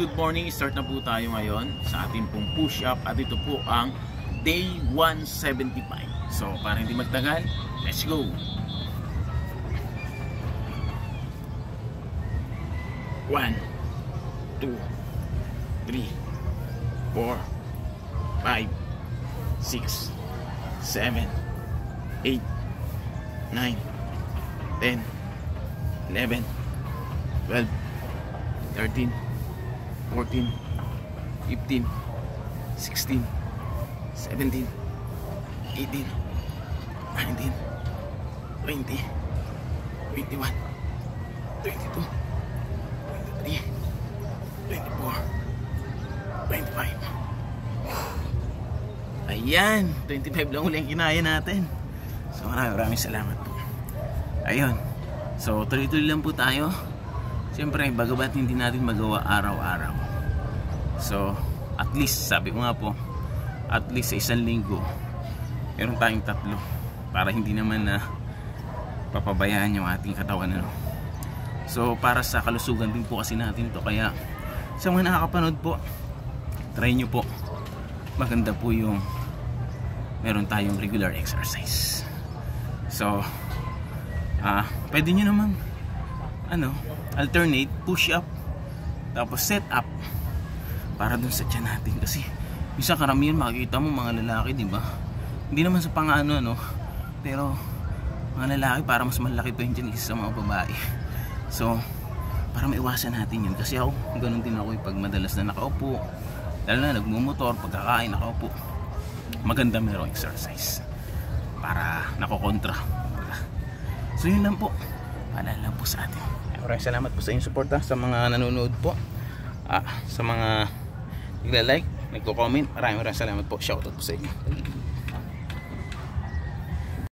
Good morning, start na po tayo ngayon sa ating pong push-up at ito po ang day 175. So para hindi magtagal, let's go! 1, 2, 3, 4, 5, 6, 7, 8, 9, 10, 11, 12, 13, 14, 15, 16, 17, 18, 19, 20, 21, 22, 23, 24, 25. Ayan, 25 lang uli ang kinaya natin. So maraming salamat po. Ayun, so tuloy-tuloy lang po tayo. Siyempre, bagamat hindi natin magawa araw-araw. So, at least, sabi ko nga po, at least sa isang linggo, meron tayong 3 para hindi naman na papabayaan yung ating katawan. Ano? So, para sa kalusugan din po kasi natin to. Kaya, sa mga nakakapanood po, try nyo po. Maganda po yung meron tayong regular exercise. So, pwede nyo naman alternate push up tapos set up para dun sa tiyan natin, kasi minsan karamihan makikita mo mga lalaki, di ba? Hindi naman sa pangano pero mga lalaki para mas malaki pa yung tiyan isa sa mga babae. So para maiwasan natin yun, kasi ako ganun din ako pag madalas na nakaupo, lalo na nagmumotor, pagkakain nakaupo, maganda merong exercise para nakokontra. So yun lang po, paalala lang po sa atin. Maraming salamat po sa inyong suporta, sa mga nanonood po, sa mga nagla-like, nagko-comment. Maraming salamat po. Shoutout po sa inyo.